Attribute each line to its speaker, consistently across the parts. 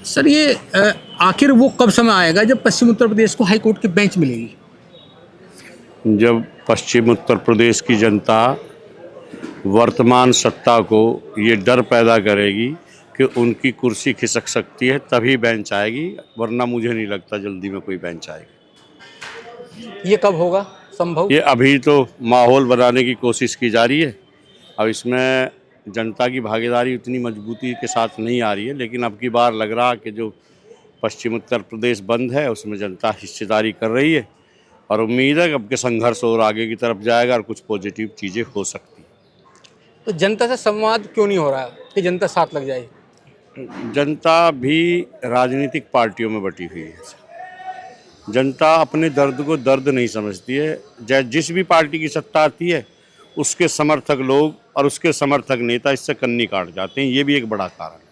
Speaker 1: Sir ये आखिर वो कब समय आएगा जब पश्चिम उत्तर प्रदेश को हाई कोर्ट की बेंच मिलेगी?
Speaker 2: जब पश्चिम उत्तर प्रदेश की जनता वर्तमान सत्ता को ये डर पैदा करेगी कि उनकी कुर्सी खिसक सकती है, तभी बेंच आएगी, वरना मुझे नहीं लगता जल्दी में कोई बेंच आएगी।
Speaker 1: ये कब होगा संभव?
Speaker 2: ये अभी तो माहौल बनाने की कोशिश की जा रही है। अब इसमें जनता की भागीदारी उतनी मजबूती के साथ नहीं आ रही है, लेकिन अब की बार लग रहा कि जो पश्चिम उत्तर प्रदेश बंद है उसमें जनता हिस्सेदारी कर रही है और उम्मीद है कि अब के संघर्ष और आगे की तरफ जाएगा और कुछ पॉजिटिव चीज़ें हो सकती हैं।
Speaker 1: तो जनता से संवाद क्यों नहीं हो रहा है कि जनता साथ लग जाए?
Speaker 2: जनता भी राजनीतिक पार्टियों में बटी हुई है। जनता अपने दर्द को दर्द नहीं समझती है। जिस भी पार्टी की सत्ता आती है उसके समर्थक लोग और उसके समर्थक नेता इससे कन्नी काट जाते हैं। ये भी एक बड़ा कारण है।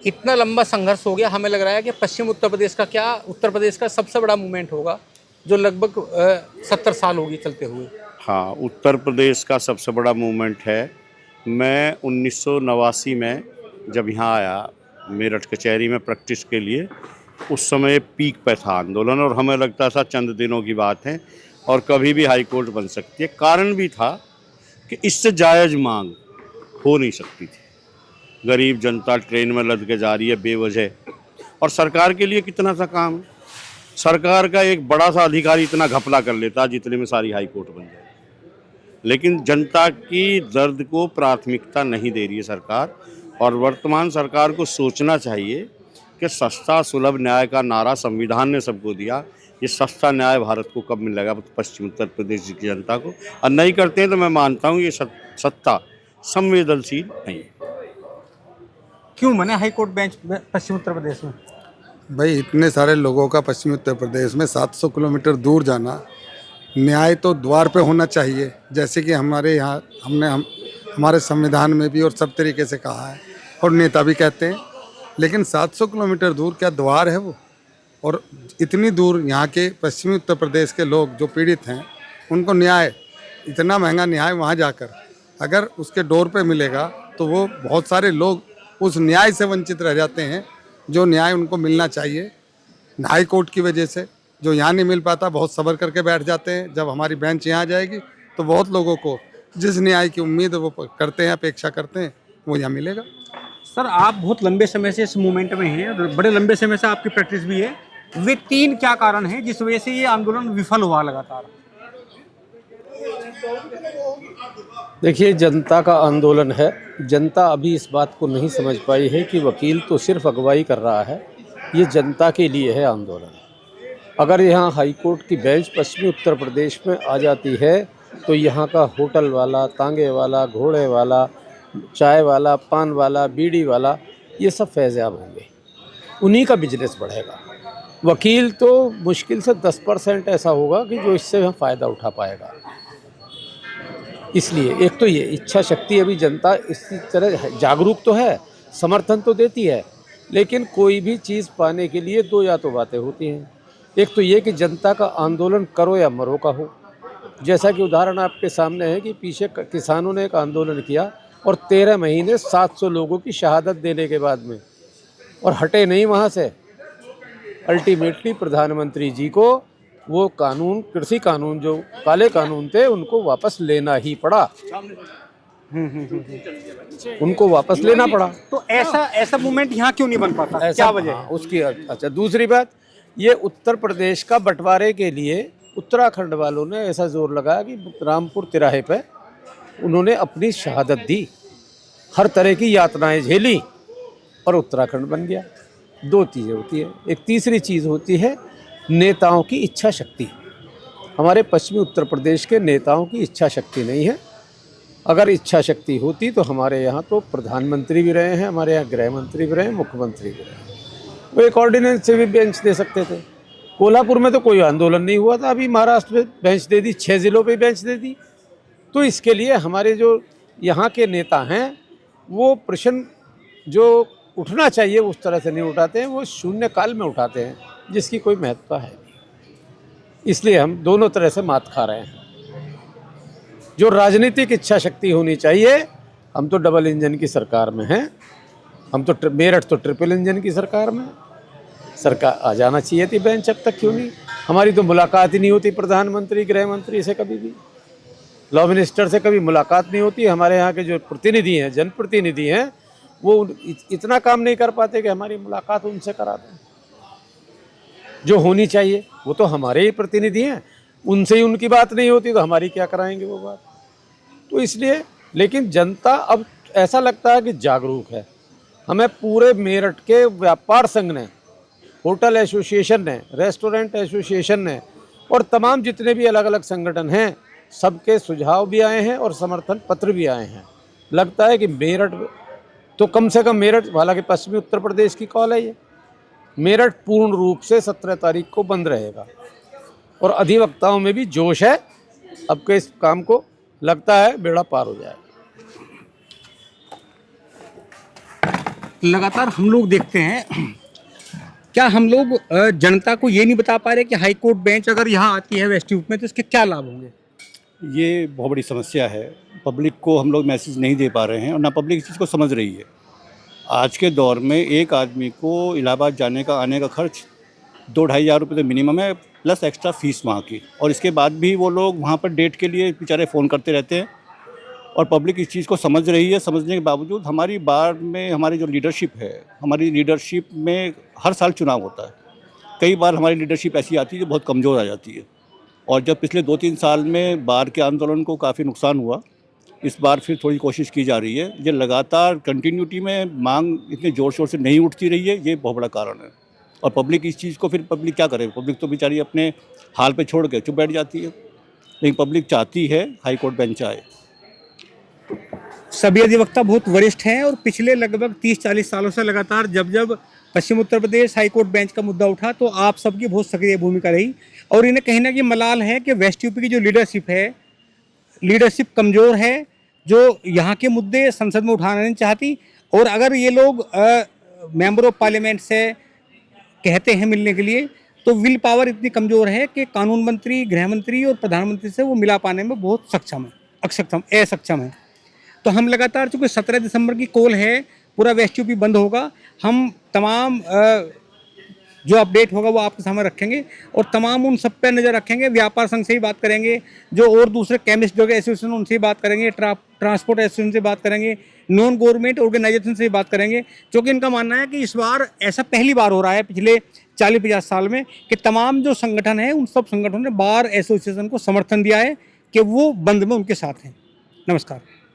Speaker 1: इतना लंबा संघर्ष हो गया, हमें लग रहा है कि पश्चिम उत्तर प्रदेश का क्या उत्तर प्रदेश का सबसे बड़ा मूवमेंट होगा जो लगभग 70 साल होगी चलते हुए।
Speaker 2: हाँ, उत्तर प्रदेश का सबसे बड़ा मूवमेंट है। मैं 1989 में जब यहाँ आया मेरठ कचहरी में प्रैक्टिस के लिए, उस समय पीक पे था आंदोलन और हमें लगता था चंद दिनों की बात है और कभी भी हाई कोर्ट बन सकती है। कारण भी था कि इससे जायज़ मांग हो नहीं सकती थी। गरीब जनता ट्रेन में लद के जा रही है बेवजह, और सरकार के लिए कितना सा काम है। सरकार का एक बड़ा सा अधिकारी इतना घपला कर लेता जितने में सारी हाई कोर्ट बन जाए, लेकिन जनता की दर्द को प्राथमिकता नहीं दे रही है सरकार। और वर्तमान सरकार को सोचना चाहिए कि सस्ता सुलभ न्याय का नारा संविधान ने सबको दिया, ये सस्ता न्याय भारत को कब मिलेगा पश्चिम उत्तर प्रदेश की जनता को? और नहीं करते हैं तो मैं मानता हूँ ये सत्ता संवेदनशील नहीं है।
Speaker 1: क्यों बने हाई कोर्ट बेंच पश्चिम उत्तर प्रदेश में?
Speaker 3: भाई इतने सारे लोगों का पश्चिमी उत्तर प्रदेश में 700 किलोमीटर दूर जाना, न्याय तो द्वार पे होना चाहिए, जैसे कि हमारे यहाँ हमारे संविधान में भी और सब तरीके से कहा है और नेता भी कहते हैं। लेकिन 700 किलोमीटर दूर क्या द्वार है वो? और इतनी दूर यहाँ के पश्चिमी उत्तर प्रदेश के लोग जो पीड़ित हैं उनको न्याय, इतना महंगा न्याय वहाँ जाकर अगर उसके डोर पे मिलेगा तो वो बहुत सारे लोग उस न्याय से वंचित रह जाते हैं जो न्याय उनको मिलना चाहिए। हाई कोर्ट की वजह से जो यहाँ नहीं मिल पाता, बहुत सब्र करके बैठ जाते हैं। जब हमारी बेंच यहाँ जाएगी तो बहुत लोगों को जिस न्याय की उम्मीद वो करते हैं, अपेक्षा करते हैं, वो यहाँ मिलेगा।
Speaker 1: सर आप बहुत लंबे समय से इस मूवमेंट में हैं और बड़े लंबे समय से आपकी प्रैक्टिस भी है। वे 3 क्या कारण हैं जिस वजह से ये आंदोलन विफल हुआ लगातार?
Speaker 4: देखिए, जनता का आंदोलन है। जनता अभी इस बात को नहीं समझ पाई है कि वकील तो सिर्फ अगुवाई कर रहा है, ये जनता के लिए है आंदोलन। अगर यहाँ हाई कोर्ट की बेंच पश्चिमी उत्तर प्रदेश में आ जाती है तो यहाँ का होटल वाला, तांगे वाला, घोड़े वाला, चाय वाला, पान वाला, बीड़ी वाला, ये सब फैज़याब होंगे, उन्हीं का बिजनेस बढ़ेगा। वकील तो मुश्किल से 10% ऐसा होगा कि जो इससे फ़ायदा उठा पाएगा। इसलिए एक तो ये इच्छा शक्ति, अभी जनता इसी तरह जागरूक तो है, समर्थन तो देती है, लेकिन कोई भी चीज़ पाने के लिए 2 या तो बातें होती हैं। एक तो ये कि जनता का आंदोलन करो या मरो का हो। जैसा कि उदाहरण आपके सामने है कि पीछे किसानों ने एक आंदोलन किया और 13 महीने 700 लोगों की शहादत देने के बाद में, और हटे नहीं वहाँ से। अल्टीमेटली प्रधानमंत्री जी को वो कानून, कृषि कानून, जो काले कानून थे, उनको वापस लेना ही पड़ा। उनको वापस लेना पड़ा।
Speaker 1: तो ऐसा मूवमेंट यहाँ क्यों नहीं बन पाता? क्या वजह है
Speaker 4: उसकी? अच्छा, दूसरी बात, ये उत्तर प्रदेश का बंटवारे के लिए उत्तराखंड वालों ने ऐसा जोर लगाया कि रामपुर तिराहे पे उन्होंने अपनी शहादत दी, हर तरह की यातनाएं झेली और उत्तराखंड बन गया। 2 चीज़ें होती है। एक तीसरी चीज़ होती है नेताओं की इच्छा शक्ति। हमारे पश्चिमी उत्तर प्रदेश के नेताओं की इच्छा शक्ति नहीं है। अगर इच्छा शक्ति होती तो हमारे यहाँ तो प्रधानमंत्री भी रहे हैं, हमारे यहाँ गृह मंत्री भी रहे हैं, मुख्यमंत्री भी रहे हैं, वो एक ऑर्डिनेंस से भी बेंच दे सकते थे। कोल्हापुर में तो कोई आंदोलन नहीं हुआ था, अभी महाराष्ट्र में बेंच दे दी, 6 ज़िलों पे बेंच दे दी। तो इसके लिए हमारे जो यहाँ के नेता हैं वो प्रश्न जो उठना चाहिए उस तरह से नहीं उठाते हैं, वो शून्य काल में उठाते हैं, जिसकी कोई महत्व है नहीं। इसलिए हम दोनों तरह से मात खा रहे हैं। जो राजनीतिक इच्छा शक्ति होनी चाहिए, हम तो डबल इंजन की सरकार में हैं, हम तो मेरठ तो ट्रिपल इंजन की सरकार में है। सरकार आ जाना चाहिए थी बेंच, अब तक क्यों नहीं? हमारी तो मुलाकात ही नहीं होती प्रधानमंत्री गृह मंत्री से, कभी भी लॉ मिनिस्टर से कभी मुलाकात नहीं होती। हमारे यहाँ के जो प्रतिनिधि हैं, जनप्रतिनिधि हैं, वो इतना काम नहीं कर पाते कि हमारी मुलाकात उनसे करा दें। जो होनी चाहिए वो तो हमारे ही प्रतिनिधि हैं, उनसे ही उनकी बात नहीं होती तो हमारी क्या कराएंगे वो बात? तो इसलिए, लेकिन जनता अब ऐसा लगता है कि जागरूक है। हमें पूरे मेरठ के व्यापार संघ ने, होटल एसोसिएशन ने, रेस्टोरेंट एसोसिएशन ने और तमाम जितने भी अलग अलग संगठन हैं, सबके सुझाव भी आए हैं और समर्थन पत्र भी आए हैं। लगता है कि मेरठ तो कम से कम मेरठ, हालांकि पश्चिमी उत्तर प्रदेश की कॉल है ये, मेरठ पूर्ण रूप से 17 तारीख को बंद रहेगा और अधिवक्ताओं में भी जोश है। अब के इस काम को लगता है बेड़ा पार हो जाएगा।
Speaker 1: लगातार हम लोग देखते हैं, क्या हम लोग जनता को ये नहीं बता पा रहे कि हाई कोर्ट बेंच अगर यहाँ आती है वेस्ट यूप में तो इसके क्या लाभ होंगे?
Speaker 5: ये बहुत बड़ी समस्या है। पब्लिक को हम लोग मैसेज नहीं दे पा रहे हैं और ना पब्लिक इस चीज़ को समझ रही है। आज के दौर में एक आदमी को इलाहाबाद जाने का आने का खर्च 2-2.5 हज़ार रुपये तो मिनिमम है, प्लस एक्स्ट्रा फीस वहाँ की, और इसके बाद भी वो लोग वहाँ पर डेट के लिए बेचारे फ़ोन करते रहते हैं। और पब्लिक इस चीज़ को समझ रही है। समझने के बावजूद हमारी बार में हमारी जो लीडरशिप है, हमारी लीडरशिप में हर साल चुनाव होता है। कई बार हमारी लीडरशिप ऐसी आती है जो बहुत कमज़ोर आ जाती है, और जब पिछले 2-3 साल में बार के आंदोलन को काफ़ी नुकसान हुआ, इस बार फिर थोड़ी कोशिश की जा रही है। ये लगातार कंटिन्यूटी में मांग इतने ज़ोर शोर से नहीं उठती रही है, ये बहुत बड़ा कारण है। और पब्लिक इस चीज़ को, फिर पब्लिक क्या करे? पब्लिक तो बेचारी अपने हाल पे छोड़ के चुप बैठ जाती है। लेकिन पब्लिक चाहती है हाई कोर्ट बेंच आए।
Speaker 1: सभी अधिवक्ता बहुत वरिष्ठ हैं और पिछले लगभग 30-40 सालों से लगातार जब पश्चिम Uttar Pradesh high court bench का मुद्दा उठा तो आप सबकी बहुत सक्रिय भूमिका रही, और इन्हें कहीं ना कहीं मलाल है कि वेस्ट यूपी की जो लीडरशिप है, लीडरशिप कमज़ोर है, जो यहाँ के मुद्दे संसद में उठाना नहीं चाहती। और अगर ये लोग मेंबर ऑफ पार्लियामेंट से कहते हैं मिलने के लिए, तो विल पावर इतनी कमज़ोर है कि कानून मंत्री, गृह मंत्री और प्रधानमंत्री से वो मिला पाने में बहुत असक्षम है। तो हम लगातार, चूँकि 17 दिसंबर की कॉल है, पूरा वेस्ट यूपी बंद होगा, हम तमाम जो अपडेट होगा वो आपके सामने रखेंगे और तमाम उन सब पे नज़र रखेंगे। व्यापार संघ से ही बात करेंगे, जो और दूसरे केमिस्ट जो एसोसिएशन उनसे ही बात करेंगे, ट्रांसपोर्ट एसोसिएशन से बात करेंगे, नॉन गवर्नमेंट ऑर्गेनाइजेशन से ही बात करेंगे, क्योंकि इनका मानना है कि इस बार ऐसा पहली बार हो रहा है पिछले 40-50 साल में कि तमाम जो संगठन हैं उन सब संगठनों ने बार एसोसिएशन को समर्थन दिया है कि वो बंद में उनके साथ हैं। नमस्कार।